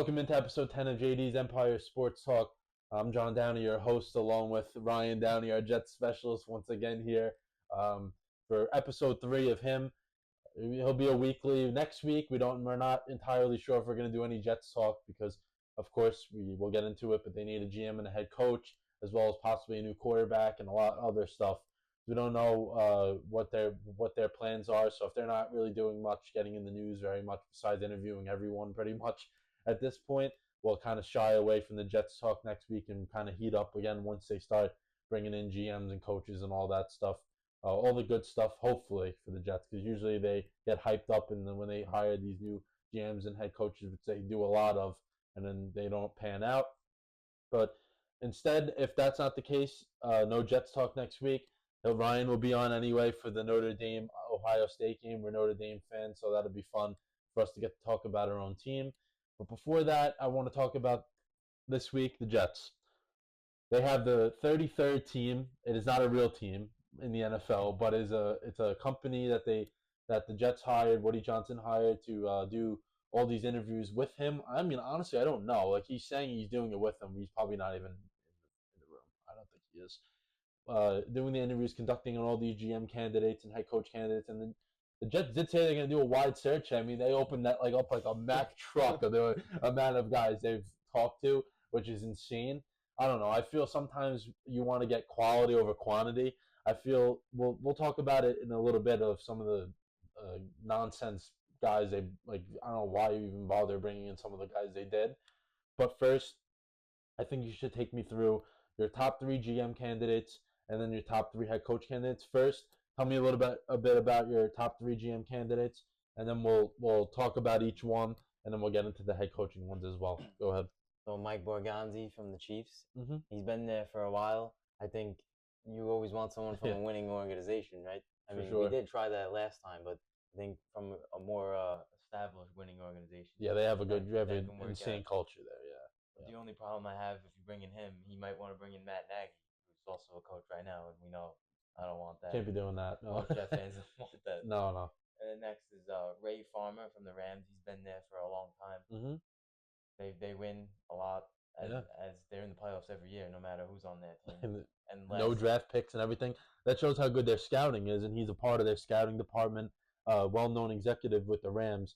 Welcome into episode 10 of JD's Empire Sports Talk. I'm John Downey, your host, along with Ryan Downey, our Jets specialist, once again here for episode 3 of him. He'll be a weekly. Next week, we're not entirely sure if we're going to do any Jets talk because, of course, we will get into it, but they need a GM and a head coach, as well as possibly a new quarterback and a lot of other stuff. We don't know what their plans are, so if they're not really doing much, getting in the news very much, besides interviewing everyone pretty much at this point, we'll kind of shy away from the Jets talk next week and kind of heat up again once they start bringing in GMs and coaches and all that stuff. All the good stuff, hopefully, for the Jets, because usually they get hyped up, and then when they hire these new GMs and head coaches, which they do a lot of, and then they don't pan out. But instead, if that's not the case, no Jets talk next week. Ryan will be on anyway for the Notre Dame Ohio State game. We're Notre Dame fans, so that'll be fun for us to get to talk about our own team. But before that, I want to talk about this week, the Jets. They have the 33rd team. It is not a real team in the NFL, but it's a company that the Jets hired, Woody Johnson hired to do all these interviews with him. I mean, honestly, I don't know. Like, he's saying he's doing it with them. He's probably not even in the room. I don't think he is. Doing the interviews, conducting on all these GM candidates and head coach candidates, and then the Jets did say they're going to do a wide search. I mean, they opened that up like a Mack truck of the amount of guys they've talked to, which is insane. I don't know. I feel sometimes you want to get quality over quantity. I feel we'll talk about it in a little bit of some of the nonsense guys they like. I don't know why you even bother bringing in some of the guys they did. But first, I think you should take me through your top 3 GM candidates and then your top 3 head coach candidates. First, tell me a bit about your top 3 GM candidates, and then we'll talk about each one, and then we'll get into the head coaching ones as well. Go ahead. So Mike Borgonzi from the Chiefs. Mm-hmm. He's been there for a while. I think you always want someone from a winning organization, right? I mean, we did try that last time, but I think from a more established winning organization. Yeah, they have an insane culture there. Yeah. The only problem I have, if you bring in him, he might want to bring in Matt Nagy, who's also a coach right now, and we know I don't want that. Can't be doing that. No. Jet fans don't want that. No. And then next is Ray Farmer from the Rams. He's been there for a long time. Mm-hmm. They win a lot as they're in the playoffs every year, no matter who's on their team. And no draft picks and everything. That shows how good their scouting is, and he's a part of their scouting department. Well-known executive with the Rams.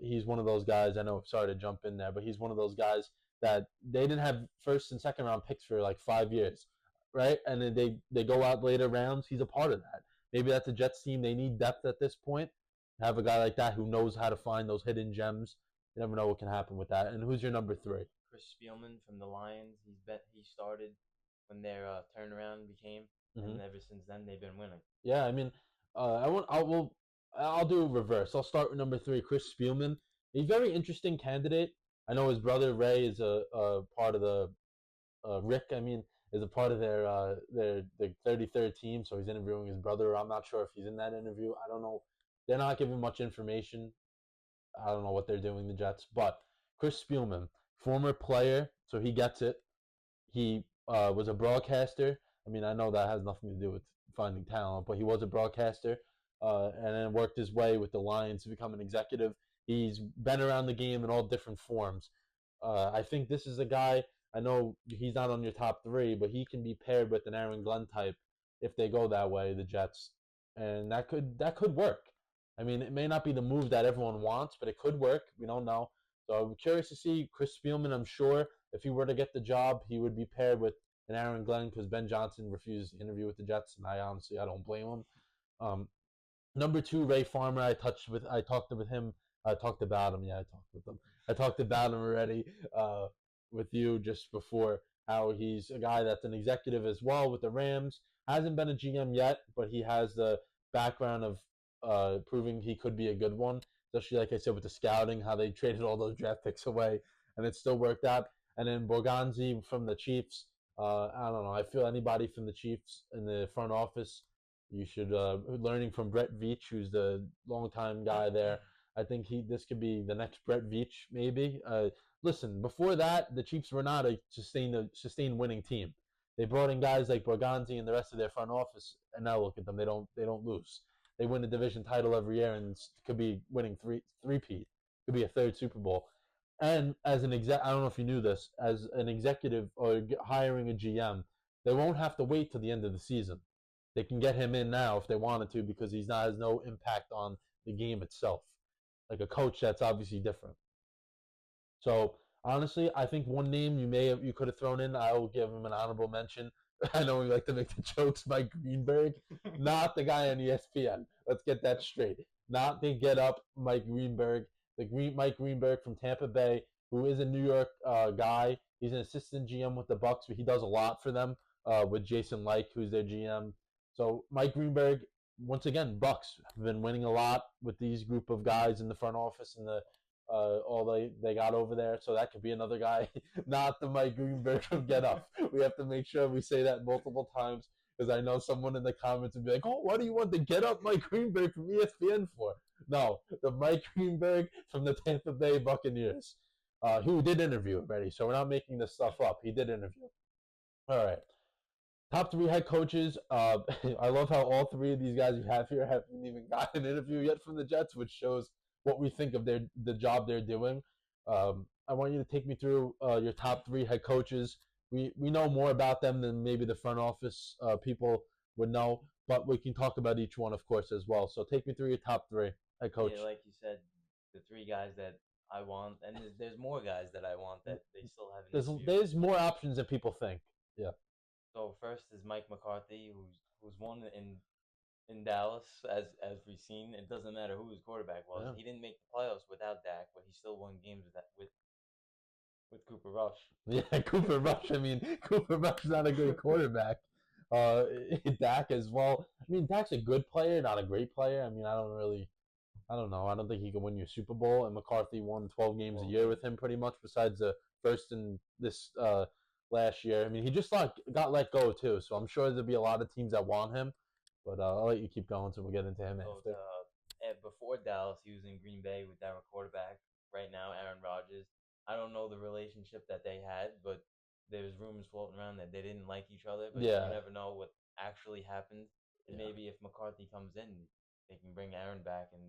He's one of those guys. I know. Sorry to jump in there, but he's one of those guys that they didn't have first and second round picks for like 5 years, right? And then they go out later rounds. He's a part of that. Maybe that's a Jets team. They need depth at this point. Have a guy like that who knows how to find those hidden gems. You never know what can happen with that. And who's your number 3? Chris Spielman from the Lions. He started when their turnaround became, and ever since then they've been winning. Yeah, I mean, I'll do reverse. I'll start with number 3, Chris Spielman. He's a very interesting candidate. I know his brother Ray is a part of the Rick. I mean, is a part of their 33rd team. So he's interviewing his brother. I'm not sure if he's in that interview. I don't know. They're not giving much information. I don't know what they're doing, the Jets. But Chris Spielman, former player, so he gets it. He was a broadcaster. I mean, I know that has nothing to do with finding talent, but he was a broadcaster. And then worked his way with the Lions to become an executive. He's been around the game in all different forms. I think this is a guy, I know he's not on your top 3, but he can be paired with an Aaron Glenn type if they go that way, the Jets. And that could work. I mean, it may not be the move that everyone wants, but it could work. We don't know. So I'm curious to see Chris Spielman. I'm sure if he were to get the job, he would be paired with an Aaron Glenn because Ben Johnson refused to interview with the Jets, and I don't blame him. Number 2, Ray Farmer. I talked about him. Yeah, I talked with him. I talked about him already with you just before. How he's a guy that's an executive as well with the Rams. Hasn't been a GM yet, but he has the background of proving he could be a good one. Especially, like I said, with the scouting, how they traded all those draft picks away, and it still worked out. And then Borgonzi from the Chiefs. I don't know. I feel anybody from the Chiefs in the front office, you should learning from Brett Veach, who's the longtime guy there. I think this could be the next Brett Veach, maybe. Listen, before that, the Chiefs were not a sustained winning team. They brought in guys like Borgonzi and the rest of their front office, and now look at them. They don't lose. They win the division title every year, and could be winning three-peat. Could be a 3rd Super Bowl. And as an I don't know if you knew this, as an executive or hiring a GM, they won't have to wait till the end of the season. They can get him in now if they wanted to because he's not has no impact on the game itself. Like a coach, that's obviously different. So honestly, I think one name you could have thrown in. I will give him an honorable mention. I know we like to make the jokes. Mike Greenberg, not the guy on ESPN. Let's get that straight. Not the get up Mike Greenberg. Mike Greenberg from Tampa Bay, who is a New York guy. He's an assistant GM with the Bucks, but he does a lot for them with Jason Licht, who's their GM. So Mike Greenberg, once again, Bucks have been winning a lot with these group of guys in the front office and the all they got over there. So that could be another guy, not the Mike Greenberg from Get Up. We have to make sure we say that multiple times because I know someone in the comments would be like, "Oh, what do you want the Get Up Mike Greenberg from ESPN for?" No, the Mike Greenberg from the Tampa Bay Buccaneers, who did interview already. So we're not making this stuff up. He did interview. All right. Top 3 head coaches. I love how all 3 of these guys you have here haven't even gotten an interview yet from the Jets, which shows what we think of the job they're doing. I want you to take me through your top 3 head coaches. We know more about them than maybe the front office people would know, but we can talk about each one, of course, as well. So take me through your top 3 head coach. Yeah, like you said, the 3 guys that I want, and there's more guys that I want that they still haven't. There's more options than people think. Yeah. So first is Mike McCarthy, who's won in Dallas, as we've seen. It doesn't matter who his quarterback was. Yeah. He didn't make the playoffs without Dak, but he still won games with Cooper Rush. Yeah, Cooper Rush. I mean, Cooper Rush is not a great quarterback. Dak as well. I mean, Dak's a good player, not a great player. I mean, I don't know. I don't think he can win you a Super Bowl. And McCarthy won 12 games a year with him pretty much, besides the first in this last year. I mean, he just got let go too, so I'm sure there'll be a lot of teams that want him. But I'll let you keep going, so we'll get into him after. Before Dallas, he was in Green Bay with their quarterback. Right now, Aaron Rodgers. I don't know the relationship that they had, but there's rumors floating around that they didn't like each other. But yeah. You never know what actually happened. And maybe if McCarthy comes in, they can bring Aaron back and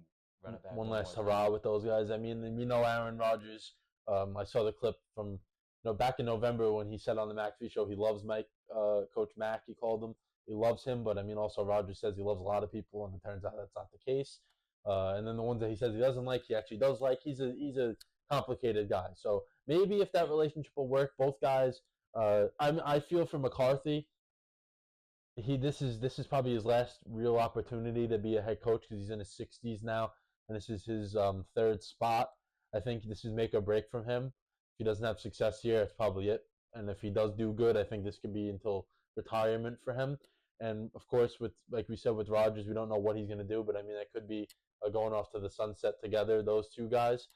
run it back. One last hurrah with those guys. I mean, we know Aaron Rodgers. I saw the clip from back in November when he said on the McAfee show he loves Mike, Coach Mack, he called him. He loves him, but I mean, also Rodgers says he loves a lot of people, and it turns out that's not the case. And then the ones that he says he doesn't like, he actually does like. He's a complicated guy. So maybe if that relationship will work, both guys. I feel for McCarthy. This is probably his last real opportunity to be a head coach because he's in his 60s now, and this is his third spot. I think this is make or break from him. If he doesn't have success here, it's probably it. And if he does do good, I think this could be until retirement for him. And of course, with like we said with Rodgers, we don't know what he's going to do, but I mean that could be going off to the sunset together. Those 2 guys.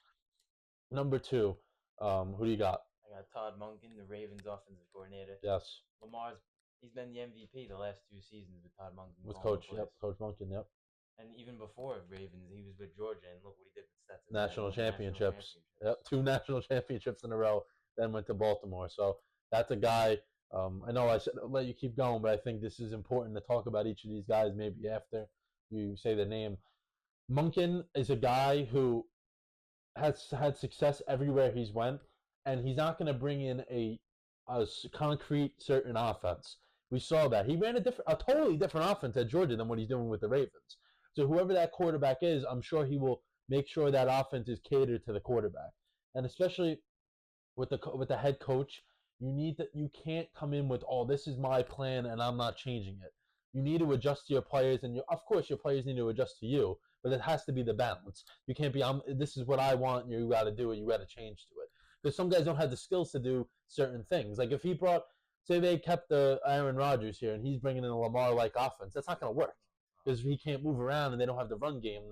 Number 2, who do you got? I got Todd Monken, the Ravens offensive coordinator. Yes. He's been the MVP the last 2 seasons with Todd Monken. With Coach Monken, yep. And even before Ravens, he was with Georgia, and look what he did with Stetson. National championships. Yep, 2 national championships in a row. Then went to Baltimore. So that's a guy. I know I said I'll let you keep going, but I think this is important to talk about each of these guys maybe after you say the name. Monken is a guy who has had success everywhere he's went, and he's not going to bring in a concrete certain offense. We saw that. He ran a totally different offense at Georgia than what he's doing with the Ravens. So whoever that quarterback is, I'm sure he will make sure that offense is catered to the quarterback. And especially with the head coach, you can't come in with, oh, this is my plan and I'm not changing it. You need to adjust to your players, and of course your players need to adjust to you, but it has to be the balance. You can't be, this is what I want, and you got to do it, you got to change to it. Because some guys don't have the skills to do certain things. Like if he say they kept the Aaron Rodgers here, and he's bringing in a Lamar-like offense, that's not going to work. Because he can't move around, and they don't have the run game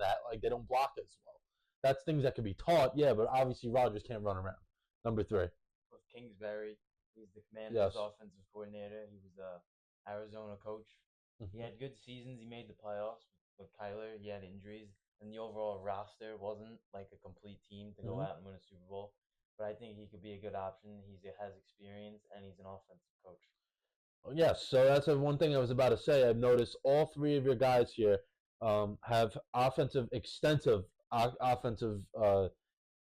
they don't block as well. That's things that can be taught, yeah, but obviously Rodgers can't run around. Number 3. With Kingsbury, he's the Commanders' offensive coordinator. He was the Arizona coach. Mm-hmm. He had good seasons. He made the playoffs with Kyler. He had injuries, and the overall roster wasn't like a complete team to go out and win a Super Bowl. But I think he could be a good option. He has experience, and he's an offensive coach. Yes, so that's one thing I was about to say. I've noticed all 3 of your guys here have extensive offensive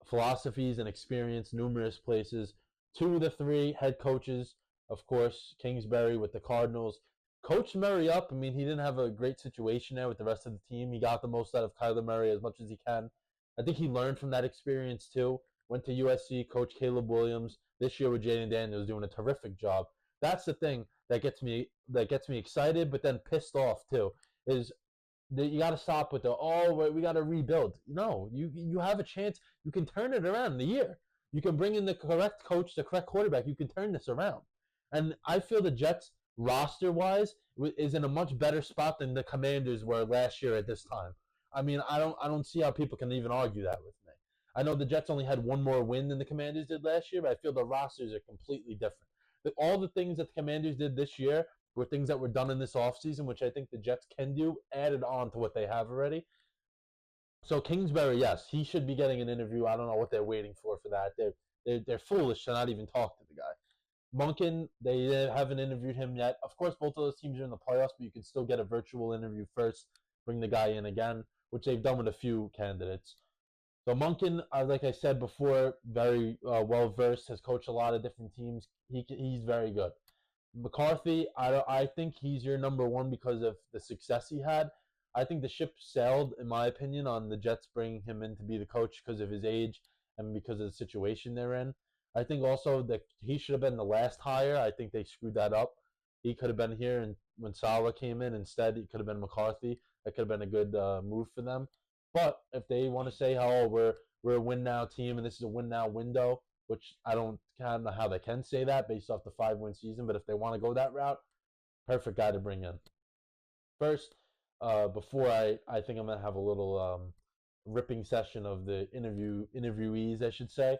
philosophies and experience numerous places. 2 of the 3 head coaches, of course, Kingsbury with the Cardinals, coached Murray up. I mean, he didn't have a great situation there with the rest of the team. He got the most out of Kyler Murray as much as he can. I think he learned from that experience too. Went to USC, coached Caleb Williams. This year with Jaden Daniels doing a terrific job. That's the thing that gets me excited, but then pissed off too. Is that you got to stop with we got to rebuild. No, you have a chance. You can turn it around in a year. You can bring in the correct coach, the correct quarterback. You can turn this around. And I feel the Jets roster-wise is in a much better spot than the Commanders were last year at this time. I mean, I don't see how people can even argue that with me. I know the Jets only had one more win than the Commanders did last year, but I feel the rosters are completely different. All the things that the Commanders did this year were things that were done in this offseason, which I think the Jets can do, added on to what they have already. So Kingsbury, yes, he should be getting an interview. I don't know what they're waiting for that. They're foolish to not even talk to the guy. Monken, they haven't interviewed him yet. Of course, both of those teams are in the playoffs, but you can still get a virtual interview first, bring the guy in again, which they've done with a few candidates. So Monken, like I said before, very well-versed, has coached a lot of different teams. He's very good. McCarthy, I think he's your number one because of the success he had. I think the ship sailed, in my opinion, on the Jets bringing him in to be the coach because of his age and because of the situation they're in. I think also that he should have been the last hire. I think they screwed that up. He could have been here, and when Saleh came in, instead it could have been McCarthy. That could have been a good move for them. But if they want to say, we're a win-now team and this is a win-now window, which I don't know how they can say that based off the 5-win season, but if they want to go that route, perfect guy to bring in. First, before I think I'm going to have a little ripping session of the interviewees, I should say.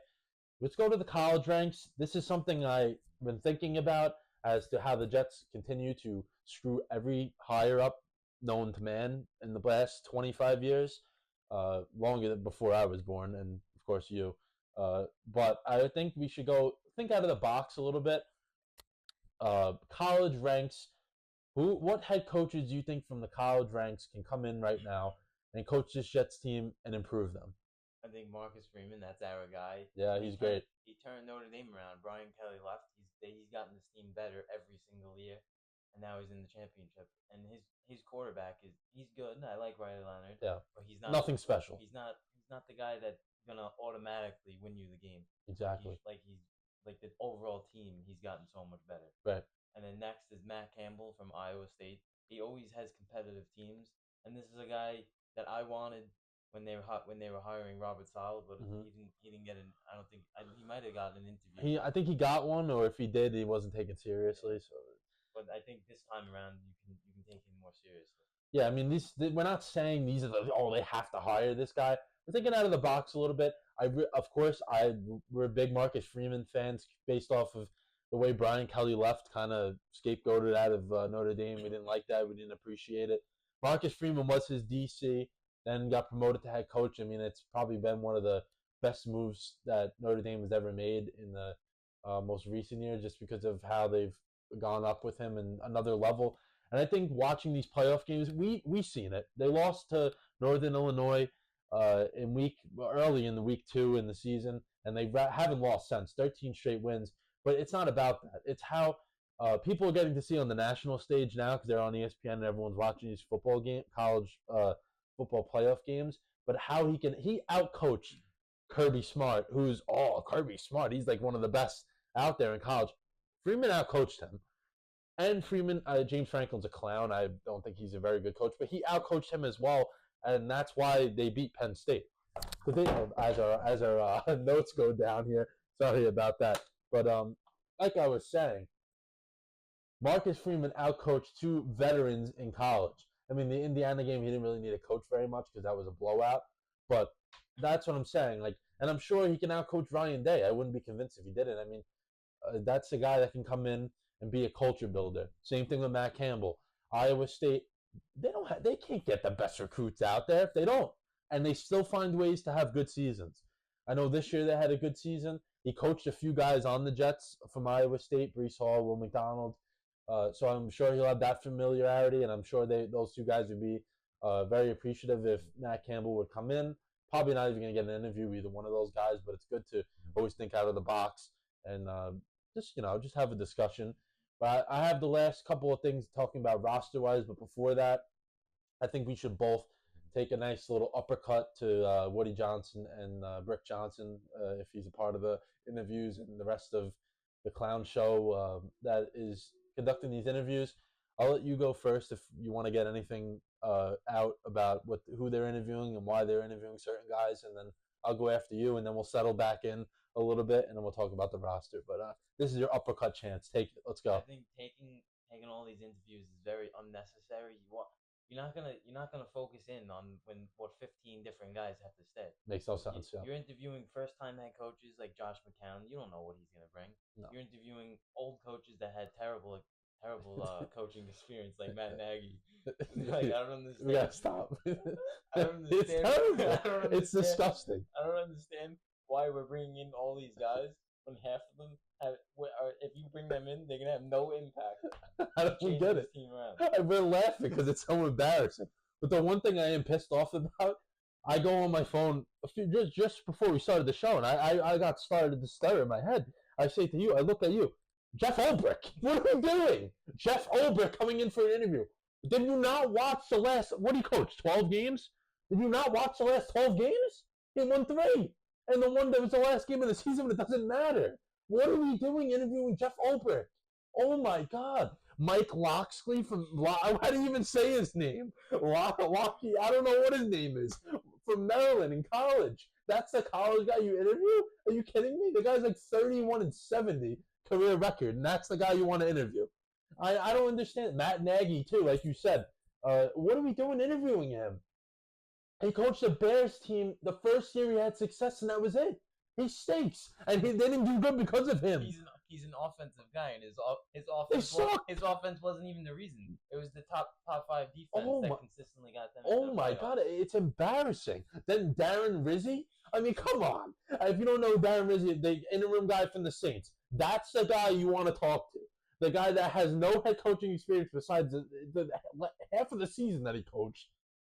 Let's go to the college ranks. This is something I've been thinking about as to how the Jets continue to screw every higher up known to man in the last 25 years, longer than before I was born, and of course you. But I think we should go think out of the box a little bit. College ranks. What head coaches do you think from the college ranks can come in right now and coach this Jets team and improve them? I think Marcus Freeman, that's our guy. Yeah, he's great. He turned Notre Dame around. Brian Kelly left. He's gotten this team better every single year, and now he's in the championship. And his quarterback he's good. I like Riley Leonard. Yeah, but he's not nothing special. He's not the guy that's gonna automatically win you the game. Exactly. He's like the overall team. He's gotten so much better. Right. And then next is Matt Campbell from Iowa State. He always has competitive teams, and this is a guy that I wanted when they were hiring Robert Saleh, but he didn't get an. I don't think he might have gotten an interview. I think he got one, or if he did, he wasn't taken seriously. So, but I think this time around you can take him more seriously. Yeah, I mean we're not saying these are they have to hire this guy. We're thinking out of the box a little bit. We're big Marcus Freeman fans based off of the way Brian Kelly left, kind of scapegoated out of Notre Dame. We didn't like that. We didn't appreciate it. Marcus Freeman was his DC. Then got promoted to head coach. I mean, it's probably been one of the best moves that Notre Dame has ever made in the most recent years, just because of how they've gone up with him in another level. And I think watching these playoff games, we've seen it. They lost to Northern Illinois early in the week 2 in the season, and they haven't lost since. 13 straight wins. But it's not about that. It's how people are getting to see on the national stage now because they're on ESPN and everyone's watching these college football playoff games, but how he outcoached Kirby Smart, who's Kirby Smart. He's like one of the best out there in college. Freeman outcoached him. And James Franklin's a clown. I don't think he's a very good coach, but he outcoached him as well, and that's why they beat Penn State. As our notes go down here, sorry about that. But like I was saying, Marcus Freeman outcoached 2 veterans in college. I mean, the Indiana game, he didn't really need a coach very much because that was a blowout. But that's what I'm saying. And I'm sure he can outcoach Ryan Day. I wouldn't be convinced if he didn't. I mean, that's a guy that can come in and be a culture builder. Same thing with Matt Campbell. Iowa State, they can't get the best recruits out there if they don't. And they still find ways to have good seasons. I know this year they had a good season. He coached a few guys on the Jets from Iowa State, Breece Hall, Will McDonald. So I'm sure he'll have that familiarity, and I'm sure those 2 guys would be very appreciative if Matt Campbell would come in, probably not even going to get an interview either one of those guys. But it's good to always think out of the box and just have a discussion. But I have the last couple of things talking about roster wise. But before that, I think we should both take a nice little uppercut to Woody Johnson and Brick Johnson if he's a part of the interviews and the rest of the clown show that is conducting these interviews. I'll let you go first if you want to get anything out about who they're interviewing and why they're interviewing certain guys, and then I'll go after you, and then we'll settle back in a little bit, and then we'll talk about the roster. But this is your uppercut chance. Take it. Let's go. I think taking all these interviews is very unnecessary. You're not gonna focus in on what 15 different guys have to say. Makes no sense. You're interviewing first time head coaches like Josh McCown. You don't know what he's gonna bring. No. You're interviewing old coaches that had terrible coaching experience like Matt Nagy. Like, I don't understand. We gotta stop. I don't understand. It's terrible. It's disgusting. I don't understand why we're bringing in all these guys when half of them if you bring them in, they're gonna have no impact. I don't get it. We're laughing because it's so embarrassing. But the one thing I am pissed off about, I go on my phone just before we started the show, and I got started to stir in my head. I say to you, I look at you, Jeff Ulbrich. What are we doing? Jeff Ulbrich coming in for an interview. Did you not watch the last? What do you coach? 12 games? Did you not watch the last 12 games? He won 3, and the one that was the last game of the season, but it doesn't matter. What are we doing interviewing Jeff Ulbrich? Oh my God. Mike Locksley from, how do you even say his name? Locksley, I don't know what his name is. From Maryland in college. That's the college guy you interview? Are you kidding me? The guy's like 31-70 career record, and that's the guy you want to interview. I don't understand. Matt Nagy, too, like you said. What are we doing interviewing him? He coached the Bears team the first year he had success, and that was it. He stinks, and they didn't do good because of him. He's an offensive guy, and his offense wasn't even the reason. It was the top 5 defense that consistently got them. Oh my God, it's embarrassing. Then Darren Rizzi. I mean, come on. If you don't know Darren Rizzi, the interim guy from the Saints, that's the guy you want to talk to. The guy that has no head coaching experience besides the half of the season that he coached.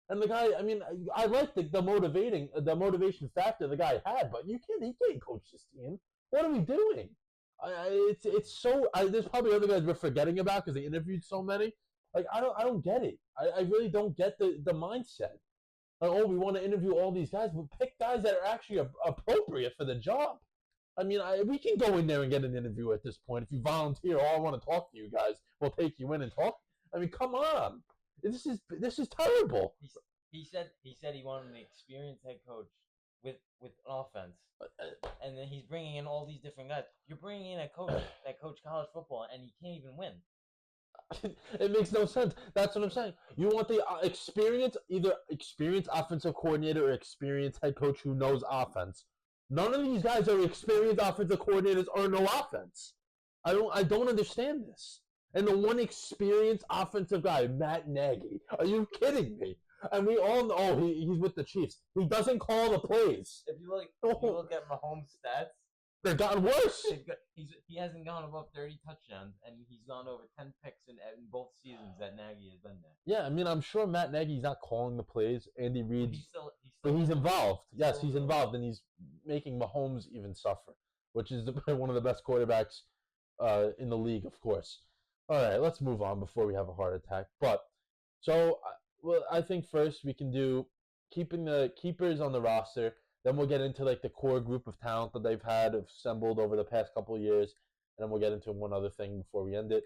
And the guy, I mean, I like the motivation factor the guy had, but he can't coach this team. What are we doing? It's so. There's probably other guys we're forgetting about because they interviewed so many. Like I don't get it. I really don't get the mindset. Like, oh, we want to interview all these guys, but pick guys that are actually appropriate for the job. I mean, we can go in there and get an interview at this point. If you volunteer, oh, I want to talk to you guys, we'll take you in and talk. I mean, come on. This is terrible. He said he wanted an experienced head coach with an offense, and then he's bringing in all these different guys. You're bringing in a coach that coached college football, and he can't even win. It makes no sense. That's what I'm saying. You want the either experienced offensive coordinator or experienced head coach who knows offense. None of these guys are experienced offensive coordinators or no offense. I don't understand this. And the one experienced offensive guy, Matt Nagy. Are you kidding me? And we all know he's with the Chiefs. He doesn't call the plays. If you look at Mahomes' stats, they've gotten worse. He hasn't gone above 30 touchdowns, and he's gone over 10 picks in both seasons that Nagy has been there. Yeah, I mean, I'm sure Matt Nagy's not calling the plays. Andy Reid, but he's involved. Yes, he's involved, and he's making Mahomes even suffer, which is one of the best quarterbacks in the league, of course. All right, let's move on before we have a heart attack. Well, I think first we can do keeping the keepers on the roster. Then we'll get into like the core group of talent that they've had assembled over the past couple of years, and then we'll get into one other thing before we end it.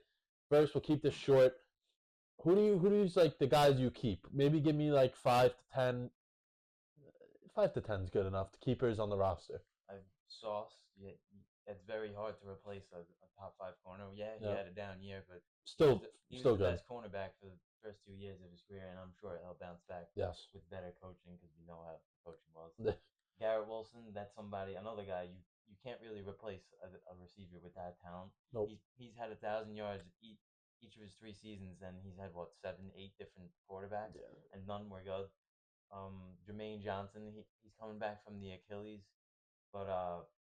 First, we'll keep this short. Who do you like the guys you keep? Maybe give me like 5 to 10. 5 to 10 is good enough. The keepers on the roster. Sauce. Yeah, it's very hard to replace a top 5 corner. Yeah, he had a down year, but still he was good. The best cornerback for the first 2 years of his career, and I'm sure he'll bounce back. Yes, with better coaching because we know how coaching was. Garrett Wilson, that's another guy you can't really replace a receiver with that talent. Nope. He's had 1,000 yards each of his 3 seasons, and he's had 7, 8 different quarterbacks, and none were good. Jermaine Johnson, he's coming back from the Achilles, but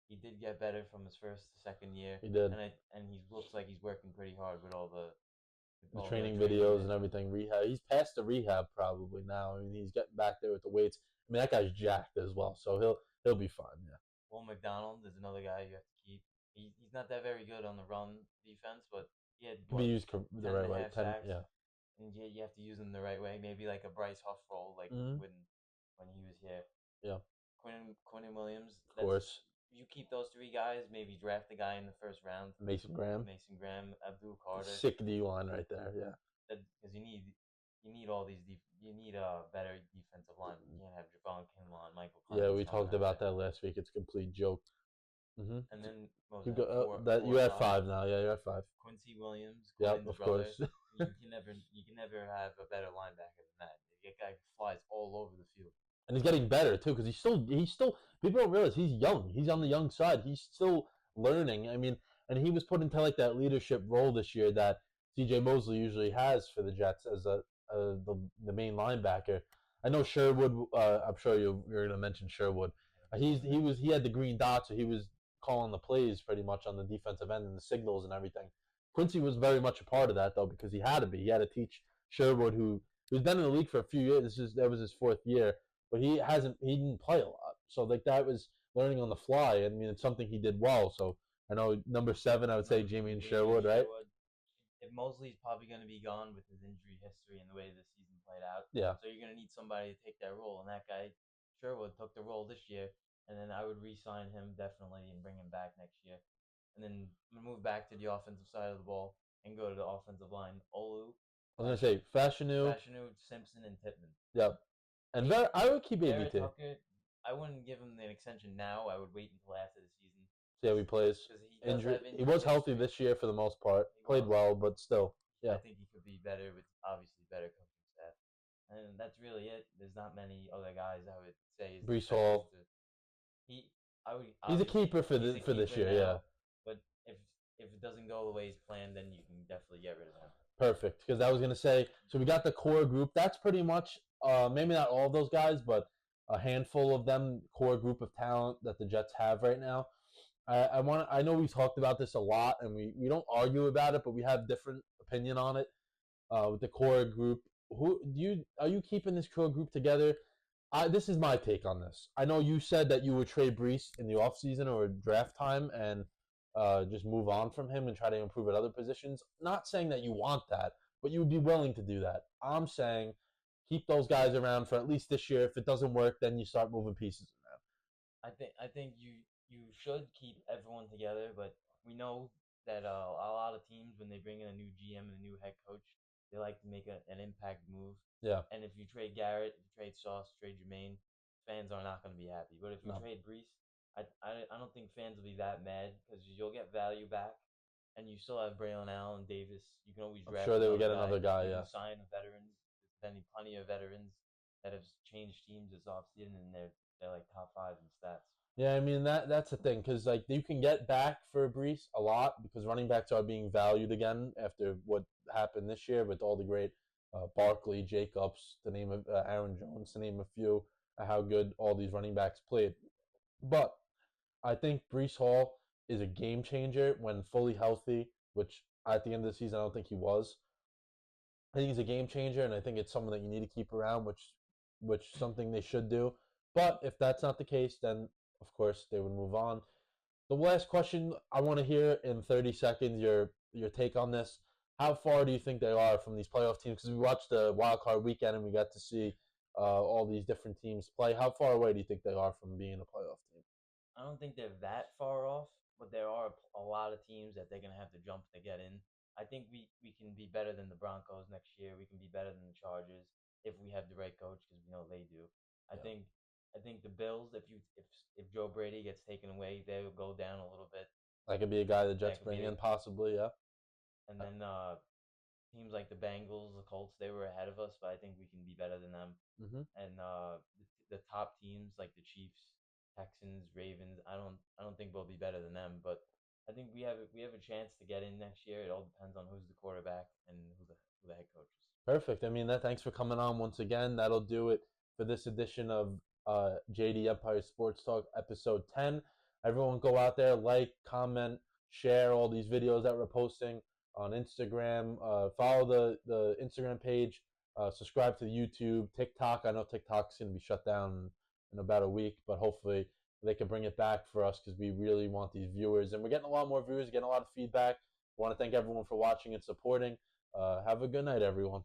he did get better from his first to second year. He did, and he looks like he's working pretty hard with all the The training videos and everything, rehab. He's past the rehab probably now. I mean, he's getting back there with the weights. I mean, that guy's jacked as well, so he'll be fine. Yeah. Will McDonald is another guy you have to keep. He's not that very good on the run defense, but he had Can be used the right way. 10, sacks, yeah. and you have to use him the right way. Maybe like a Bryce Huff role, like when he was here. Yeah. Quinn Williams. Of course. You keep those three guys. Maybe draft a guy in the first round. Mason Graham, Abdul Carter. Sick D line right there. Yeah. Because you need all these. You need a better defensive line. You can't have Javon Kinlaw and Michael Clemens. Yeah, we talked about that last week. It's a complete joke. And then you're at 5 now. Yeah, you're at 5. Quincy Williams. Yeah, of course. you can never have a better linebacker than that. That guy flies all over the field. And he's getting better too, because he's still. People don't realize he's young. He's on the young side. He's still learning. I mean, and he was put into like that leadership role this year that C.J. Mosley usually has for the Jets as the main linebacker. I know Sherwood. I'm sure you're going to mention Sherwood. He had the green dot, so he was calling the plays pretty much on the defensive end and the signals and everything. Quincy was very much a part of that though, because he had to be. He had to teach Sherwood, who's been in the league for a few years. That was his 4th year, but he didn't play a lot. So like that was learning on the fly. I mean, it's something he did well. So I know number 7, I would say Jamie and Sherwood, right? If Mosley's probably going to be gone with his injury history and the way the season played out, yeah. So you're going to need somebody to take that role, and that guy Sherwood took the role this year. And then I would re-sign him definitely and bring him back next year. And then I'm going to move back to the offensive side of the ball and go to the offensive line. Olu. I was going to say Fashanu, Simpson, and Pittman. Yep. And I would keep ABT. I wouldn't give him an extension now. I would wait until after the season. See how he plays. He was healthy this year for the most part. Played well, but still. Yeah. I think he could be better with obviously better coaching staff. And that's really it. There's not many other guys I would say. Breece Hall. He's a keeper for this year, yeah. But if it doesn't go the way he's planned, then you can definitely get rid of him. Perfect, because I was gonna say, so we got the core group. That's pretty much maybe not all of those guys, but a handful of them, core group of talent that the Jets have right now. I know we talked about this a lot, and we don't argue about it, but we have different opinion on it. With the core group, are you keeping this core group together? This is my take on this. I know you said that you would trade Breece in the offseason or draft time and just move on from him and try to improve at other positions. Not saying that you want that, but you would be willing to do that. I'm saying keep those guys around for at least this year. If it doesn't work, then you start moving pieces around. I think you should keep everyone together, but we know that a lot of teams, when they bring in a new GM and a new head coach, they like to make an impact move. Yeah. And if you trade Garrett, if you trade Sauce, trade Jermaine, fans are not going to be happy. But if you trade Breece, I don't think fans will be that mad because you'll get value back, and you still have Braylon Allen, Davis. You can always draft. I'm sure they will get another guy. Yeah. Sign veterans. There's plenty of veterans that have changed teams this offseason, and they're like top 5 in stats. Yeah, I mean that's the thing, because like you can get back for Breece a lot because running backs are being valued again after what happened this year with all the great Barkley, Jacobs, to name of Aaron Jones, to name a few, how good all these running backs played. But I think Breece Hall is a game changer when fully healthy, which at the end of the season I don't think he was. I think he's a game changer, and I think it's someone that you need to keep around, which something they should do. But if that's not the case, then of course they would move on. The last question I want to hear in 30 seconds, your take on this. How far do you think they are from these playoff teams? Because we watched the wild card weekend and we got to see all these different teams play. How far away do you think they are from being a playoff team? I don't think they're that far off, but there are a lot of teams that they're going to have to jump to get in. I think we can be better than the Broncos next year. We can be better than the Chargers if we have the right coach, because we know they do. I think the Bills, if Joe Brady gets taken away, they will go down a little bit. That could be a guy the Jets bring in, possibly, yeah. And then teams like the Bengals, the Colts, they were ahead of us, but I think we can be better than them. Mm-hmm. And the top teams like the Chiefs, Texans, Ravens, I don't think we'll be better than them, but I think we have a chance to get in next year. It all depends on who's the quarterback and who the head coach is. Perfect. I mean, thanks for coming on once again. That'll do it for this edition of JD Empire Sports Talk episode 10. Everyone go out there, like, comment, share all these videos that we're posting. on Instagram. Follow the Instagram page. Subscribe to the YouTube, TikTok. I know TikTok's going to be shut down in about a week, but hopefully they can bring it back for us because we really want these viewers. And we're getting a lot more viewers, getting a lot of feedback. I want to thank everyone for watching and supporting. Have a good night, everyone.